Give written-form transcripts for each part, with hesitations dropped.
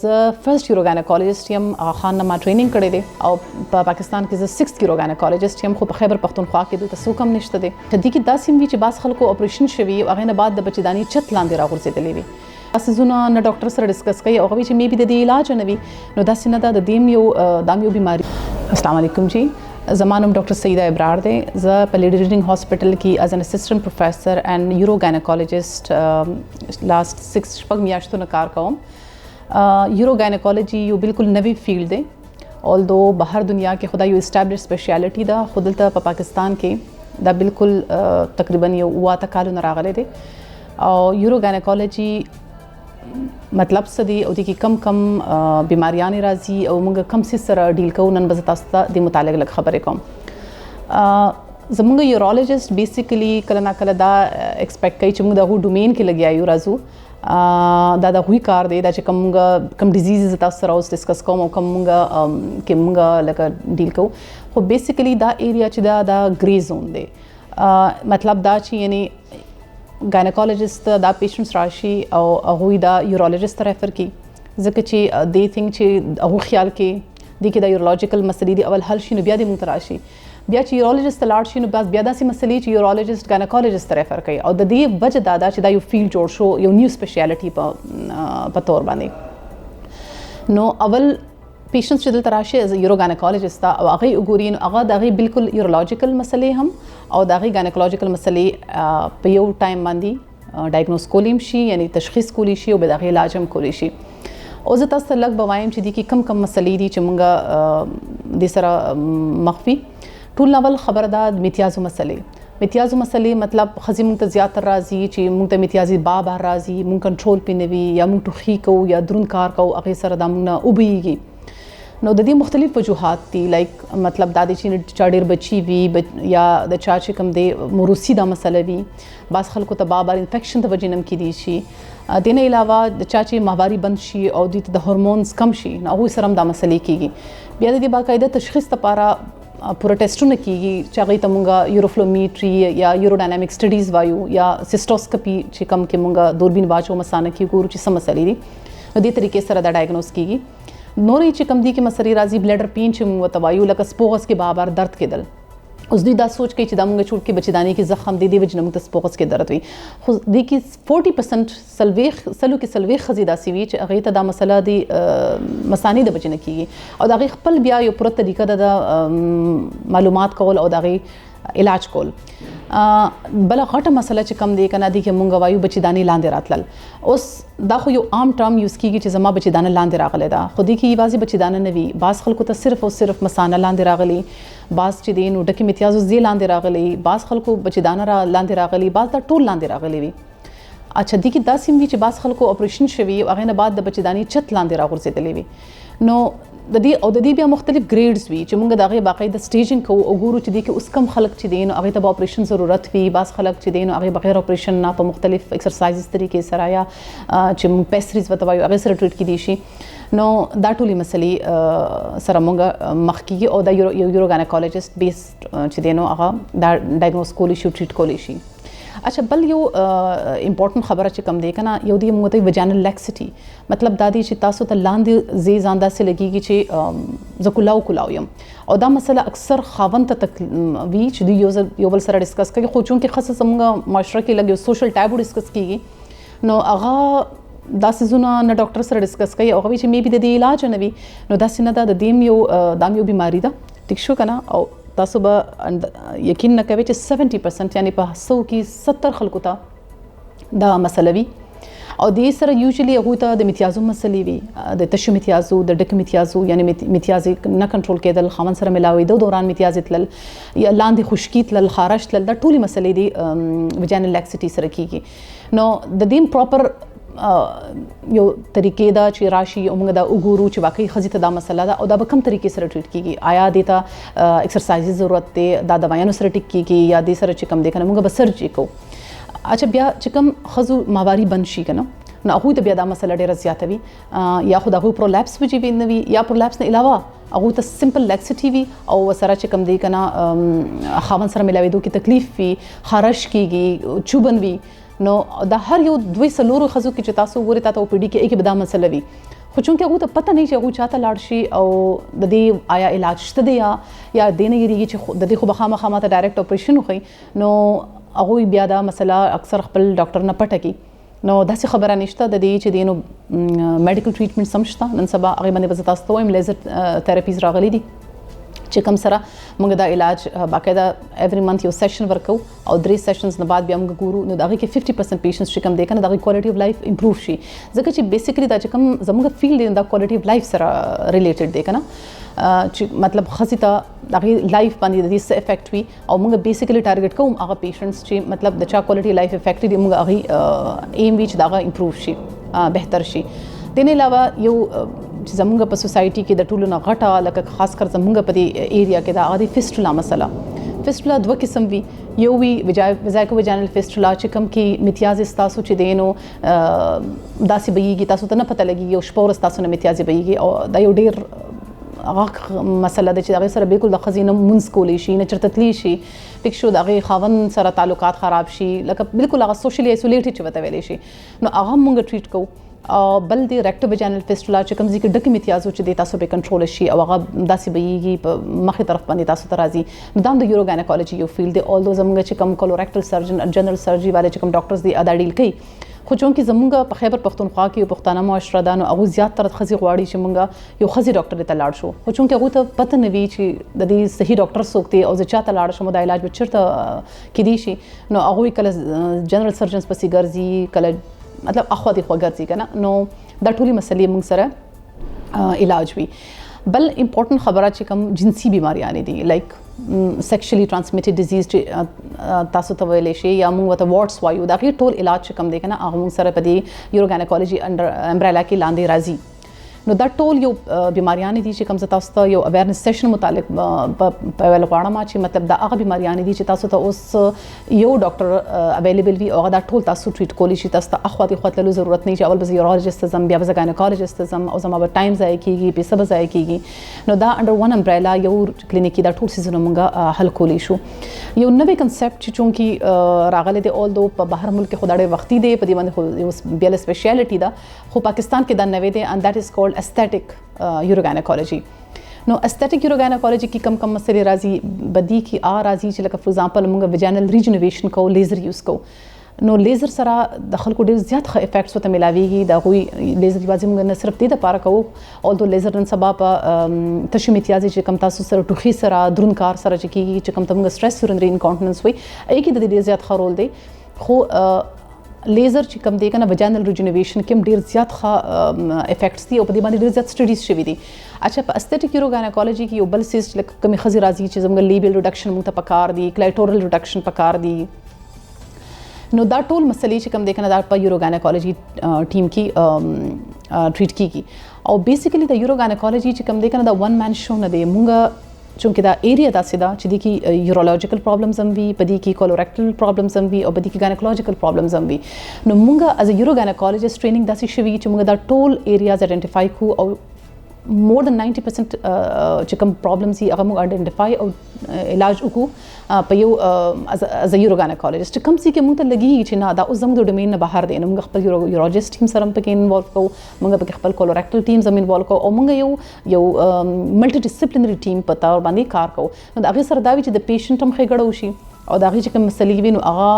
زه فرست یورو ګاینیکالوجست یم. خان نه ما ټریننګ کړی دی او په پاکستان کې زه 6 یورو ګاینیکالوجست یم، خو په خیبر پښتونخوا کې دلته څوک هم نشته دی. په دې کې داسې وي چې بعض خلکو اپریشن شوي او هغې نه بعد د بچه‌دانۍ چت لاندې راغورځېدلې وي. داسې ځونه نه ډاکټر سره ډسکس کوي او هغه وایي چې مې بي د دې علاج نه وي، نو داسې نه ده، د دې یو بیماري. السلام علیکم جی، زما نوم ډاکټر سعیده ابرار دی. زه په لیډي ریډینګ هاسپټل کې از ان اسسټنټ پروفیسر اینڈ یورو ګاینیکالوجست لاست 6 میاشتو نه کار کوم. یورو ګاینیکالوجي یو بالکل نوی فیلډ دی، اولدو بهر دنیا کې خدای یو اسټابلیش سپیشالټي ده، خو دلته په پاکستان کې دا بالکل تقریبا یو 8 کالونه راغلی دی. او یورو ګاینیکالوجي مطلب څه دی او د کې کم بیماریان راځي او موږ کم څه سره ډیل کوو، نن به تاسو ته د متعلق لږ خبرې کوم. زموږ یورولوژیست بیسیکلی کله نه کله دا ایکسپیکټ کوي چې موږ د هغو ډومین کې لګیا یو راځو، دا د هغوی کار دی، دا چې کوم ډیزیز تاسو سره اوس ډسکس کوم او کوم موږ لکه ډیل کوو. خو بیسیکلی دا ایریا چې دا ګری زون دی، مطلب دا چې یعنی ګاینیکالوجست دا پیشنټس راشي او هغوی دا یورولوژیست ته ریفر کړي، ځکه چې دی تھنک چې هغوی خیال کې دی کې دا یورولوجیکل مسلې دی اول حل شي، نو بیا دې موږ ته راشي. بیا چې یورولوژیست ته لاړ شي نو بیا داسې مسلې چې یورولوژیست ګاینیکالوجست ته ریفر کوي، او د دې وجه دا ده چې دا یو فیلډ جوړ شو، یو نیو سپیشالټي په تور باندې. نو اول پیشنټس چې دلته راشي از یورو ګاینیکالوجست ته او هغې وګوري، نو هغه د هغې بالکل یورولوجیکل مسلې هم او د هغې ګاینیکالوجیکل مسلې په یو ټایم باندې ډایګنوز کولی شي، یعنی تشخیص کولی شي او به د هغې علاج هم کولی شي. او زه تاسو ته لږ به وایم چې دې کې کم مسلې دي چې موږ دې سره مخ وي. ټول اول خبره ده د میتیازو مسلې مطلب ښځې موږ ته زیاتر راځي چې موږ ته میتیازي بار راځي، موږ کنټرول پې نه وي، یا موږ ټوخي کوو یا دروند کار کوو، هغې سره دا موږ نه وبهیږي. نو د دې مختلف وجوهات دي، لایک مطلب دا دی چې چا ډېر بچي وي یا د چا چې کوم دی موروثي دا مسله وي، بعض خلکو ته بار انفیکشن د وجې نه هم کیدی شي. دې نه علاوه د چا چې ماهواري بند شي او دوی ته د هورمونز کم شي، نو هغوی سره هم دا مسلې کیږي. بیا د دې باقاعده تشخیص لپاره پوره ټیسټونه کیږي چې هغې ته موږ یوروفلومیټري یا یوروډاینامیک سټډیز وایو یا سیسټوسکوپي چې کوم کې موږ دوربین واچو مثانه کې ګورو چې څه مسلې دي، نو دې طریقې سره دا ډایګنوز کیږي. نورې چې کوم دي کې مسلې راځي، بلډر پین چې موږ ورته وایو، لکه سپوغس کې بار درد کېدل. اوس دوی دا سوچ کوي چې دا موږ چوټ کې بچه‌دانۍ کې زخم دی، دې وجې نه موږ ته سپوغس کې درد وي. خو دې کې 40% سلو کې څلوېښت ښځې داسې وي چې هغې ته دا مسله د مثانې د وجې نه کېږي، او د هغې خپل بیا یو پوره طریقه ده د معلومات کول او د هغې علاج کول. بله غټه مسله چې کم دی که نه، دې کې موږ وایو بچه‌دانۍ لاندې راتلل. اوس دا خو یو عام ټرم یوز کېږي چې زما بچه‌دانه لاندې راغلی ده، خو دې کې یوازې بچه‌دانه نه وي، بعض خلکو ته صرف او صرف مثانه لاندې راغلي، بعض چې دی نو ډکې میتیازو ځای لاندې راغلی، بعض خلکو بچه‌دانه لاندې راغلي، بعض دا ټول لاندې راغلی وي. اچھا دې کې داسې وي چې بعض خلکو اپریشن شوي او هغې نه بعد د بچه‌دانۍ چت لاندې راغورځېدلی وي. نو د دې بیا مختلف ګریډز وي چې موږ د هغې باقاعده سټیجنګ کوو او ګورو چې دې کې اوس کم خلک چې دی نو هغې ته به اپریشن ضرورت وي، بعض خلک چې دی نو هغې بغیر اپریشن نه په مختلف ایکسرسایزز طریقې سره یا چې موږ پیسریز ورته وایو هغې سره ټریټ کیدی شي. نو دا ټولې مسلې سره موږ مخ کیږي او دا یورو ګاینیکالوجست بیسډ چې دی نو هغه دا ډایګنوز کولی شي او ټریټ کولی شي. اچھا بل یو امپورټنٹ خبره چې کوم دی که نه، یو دی موږ ته وجانل لیکسټي، مطلب دا دی چې تاسو ته لاندې ځای ځان داسې لګېږي چې زه کولاو یم، او دا مسله اکثر خاوند ته وي چې دوی یو بل سره ډسکس کوي، خو چونکې خاصه زموږ معاشره کې لږ یو سوشل ټایبو ډسکس کېږي، نو هغه دا څیزونه نه ډاکټر سره ډسکس کوي او هغه وایي چې مې بي د دې علاج نه وي، نو داسې نه ده، د دې هم یو بیماري ده، ټیک شو که نه. او تاسو به یقین نه کوئ چې 70% یعنی په 100 کې 70 خلکو ته دا مسله وي، او دې سره یوزلی هغوی ته د میتیازو مسلې وي، د تشو میتیازو، د ډکه میتیازو، یعنی میتیازې نه کنټرول کېدل، خاوند سره ملاوېدو دوران میتیازې تلل یا لاندې خشکي تلل، خارش تلل، دا ټولې مسلې دي وجانل لیکسټي سره کېږي. نو د دې پراپر یو طریقې ده چې راشي او موږ دا وګورو چې واقعي ښځې ته دا مسله ده او دا به کوم طریقې سره ټریټ کېږي، آیا دې ته ایکسرسایزز ضرورت دی، دا دوایانو سره ټیک کېږي، یا دې سره چې کوم دی که نه موږ به سرجري کوو. اچھا بیا چې کوم ښځو ماهواري بند شي که نه، نو هغوی ته بیا دا مسله ډېره زیاته وي، یا خو د هغوی پرولیپس وجې نه وي، یا پرولیپس نه علاوه هغوی ته سمپل لیکسټي وي او ورسره چې کوم دی که نه خاوند سره ملاوېدو کې تکلیف وي، خارش کېږي، چوبن وي، نو دا هر یو 2 څلورو ښځو کې چې تاسو وګورئ تا ته او پی ډي کې به دا مسله وي. خو خو چونکې هغه ته پته نه چې هغه چاته لاړ شي او د دې آیا علاج شته دی یا د نه یریږي چې د دې خو بخامه ته ډایرکټ اپریشن وکړي نو هغه بیا دا مسله اکثر خپل ډاکټر نه پټه کی نو داسې خبره نشته د دې چې دینو میډیکل ټریټمنټ سم شته نن سبا هغه باندې تاسو ته وایم لیزر تھراپیز راغلي دي چې کوم سره موږ دا علاج باقاعده ایوری منث یو سیشن ورکو او 3 سیشنز نه بعد بیا موږ ګورو نو دغه کې 50% پیشنټس چې کوم دی کنه دغه کوالټي اف لایف امپروو شي ځکه چې بیسیکلی دا چې کوم زموږ فیلډ دی دا کوالټي اف لایف سره ریلیټډ دی کنه چې مطلب خاصه ته دغه لایف باندې د دې څه افیکټ وي او موږ بیسیکلی ټارګټ کوم هغه پیشنټس چې مطلب د چا کوالټي لایف افیکټ دي موږ هغه ایم وی چې دغه امپروو شي بهتر شي دین علاوه یو چې زمونږ په سوسایټي کې د ټولو نه غټه لکه خاص کر زمونږ په دې ایریا کې دا غادي فیسټولا مسله فیسټولا دوه قسم وي یو وی وزایکو وجانل فیسټولا چې کوم کې امتیاز تاسو چې دینو داسې بهیږي تاسو ته نه پته لګي یو شپور تاسو نه امتیاز بهیږي او دا یو ډیر هغه مسله ده چې هغه سره بالکل د خزینه منځ کولی شي نه چرته تلی شي پک شو دغه خاون سره تعلقات خراب شي لکه بالکل هغه سوشلی ایسولیټډ چې وته ویلې شي نو هغه موږ ټریټ کوو بل دی ریکټو وجانل فیسټولا چې کوم ځکه ډکه امتیاز چې د تاسو په کنټرول شي او هغه داسې بهیږي په مخې طرف باندې تاسو ته راځي نو دا د یوروګاینیکالوجي یو فیلډ دی اول دو زموږ چې کوم کولوریکټل سرجن جنرال سرجری والے چې کوم ډاکټرز دی ادا ډیل کوي خو چونکې زمونږ په خیبر پښتونخوا کې پښتانه معاشره ده نو هغه زیات تر خزي غواړي چې مونږ یو خزي ډاکټر ته لاړ شو خو چونکې هغه ته پته نه وي چې د دې صحیح ډاکټر څوک دی او زه چاته لاړ شم د علاج به چیرته کېدی شي نو هغه کله جنرال سرجنز پسې ګرځي کله مطلب اخوا دی خو ګرځي کنه نو دا ټولي مسلې موږ سره علاج وي بل امپورټنت خبره چې کوم جنسي بیماریاں دي لایک سیکشلی ټرانسمیټډ ډیزیز چې تاسو ته ویلې شي یا موږ ته وارډز وایو دا غي ټول علاج چې کوم دی کنه هغه موږ سره په دې یوروګاینیکالوجي انډر امبریلا کې لاندې راځي نو دا ټول یو بیماریاں دي چې کوم تاسو ته یو اویرنس سیشن متعلق په ویل غواړم چې مطلب دا هغه بیماریاں دي چې تاسو ته اوس یو ډاکټر اویلیبل وي او دا ټول تاسو ټریټ کولی شي تاسو ته اخوا د خپل ضرورت نه چې اول به یورولوژیست زم بیا به ګاینیکالوجیست زم او زما به ټایم ځای کیږي پیسې به ځای کیږي نو دا انډر ون امبریلا یو کلینیک دا ټول سيزونه مونږه حل کولی شو یو نوې کنسپټ چې چونکی راغله د اول دو په بهر ملک خدای وختي دی په دې باندې یو بیل سپیشلیټی دا خو پاکستان کې دا نوې دی and that is called aesthetic urogynecology نو aesthetic urogynecology کې کم مسلې راځي بدی کې راځي چې لکه فور ایگزامپل موږ ویجینل ریجنریشن کو لیزر یوز کو نو لیزر سره د خلکو ډیر زیات ښه افیکټس وته ملاويږي دا غوي لیزر بازي موږ نه صرف دې د پاره کوو اول دو لیزر نن سبا په تشو امتیازي چې کم تاسو سره ټوخي سره درونکار سره چې کم تمغه سټرس یورینري انکانټیننس وي ای کې د دې زیات خرول دی خو لیزر چې کوم دی کنه وجینل ریجنریشن کې ډیر زیات ښه افیکټس دي او په دې باندې ډیر زیات سټډیز شوي دي اچھا په استټیک یوروګاینیکالوجي کې یو بل سیس لکه کمی خزي راځي چې زموږ لیبل ریډکشن موږ ته پکار دي کلایټورل ریډکشن پکار دي نو دا ټول مسلې چې کوم دی کنه دا په یوروګاینیکالوجي ټیم کې ټریټ کیږي او بیسیکلی د یوروګاینیکالوجي چې کوم دی کنه دا ون مان شو نه دی موږ چونکه دا ایریا داسې ده چې د کې یورولوژیکل پرابلمز هم وي په دې کې کولوریکټل پرابلمز هم وي او په دې کې ګاینیکولوژیکل پرابلمز هم وي نو موږ از یوروګاینیکالوجیست ټریننګ داسې شوي چې موږ دا ټول ایریاز آئیډینټیفای کو او more than 90% چې کوم پرابلمز یې هغه موږ آئیډینټیفای او علاج وکړو په یو از یوروګاینیکالوجیست کوم څه کې موږ ته لګي چې نه دا اوس زموږ د ډومین نه بهر دی نو موږ خپل یورولوژیست ټیم سره پکې انوالو کوو موږ پکې خپل کولوریکټل ټیم زم انوالو کوو او موږ یو ملټي ډیسپلینری ټیم په تور باندې کار کوو نو دا هغه سره دا وی چې د پیشنټ هم ښه شي او دا هغه چې کوم مسلې وي نو هغه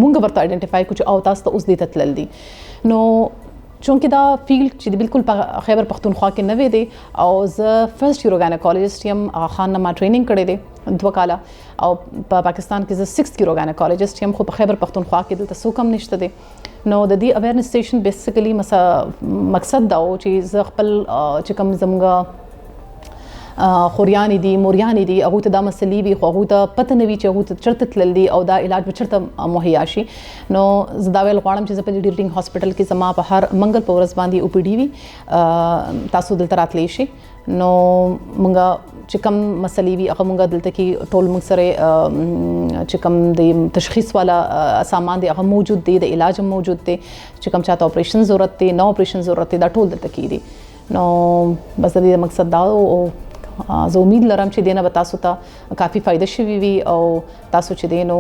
موږ ورته آئیډینټیفای کوو چې او تاسو ته اوس دې ته تلل دي نو چونکه دا فیلډ چې بالکل په خیبر پښتونخوا کې نوې دی او زه فرست یوروګاینیکالوجیست یم خان نه ما ټریننګ کړی دی 2 کاله او په پاکستان کې زه 6 یوروګاینیکالوجیست یم خو په خیبر پښتونخوا کې دلته څوک هم نشته دی نو د دې اویرنس سټیشن بیسیکلی مقصد دا و چې زه خپل چې کوم زموږ خوریانی دي موریانی دي هغه ته دا مسلې وي خو هغه ته پته نه وي چې هغه ته چرته تلل دي او دا علاج به چرته مهیا شي نو زه دا ویل غواړم چې زه په ډیرټینګ هاسپټل کې زما په هر منګل په ورځ باندې او پی ډي وي تاسو دلته راتلی شي نو مونږ چې کوم مسلې وي هغه مونږ دلته کې ټول مونږ سره چې کوم د تشخیص والا سامان دی هغه موجود دی د علاج موجود دی چې کوم چاته اپریشن ضرورت دی نو اپریشن ضرورت دی دا ټول دلته کې دي نو بس د دې مقصد دا او زه امید لرم چې دینه به تاسو ته کافي فائدہ شوي وي او تاسو چې دینو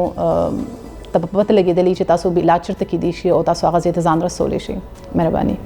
ته په پته لګېدلی چې تاسو علاج چرته کېدی شي او تاسو هغه ځای ته ځان رسولی شي مهرباني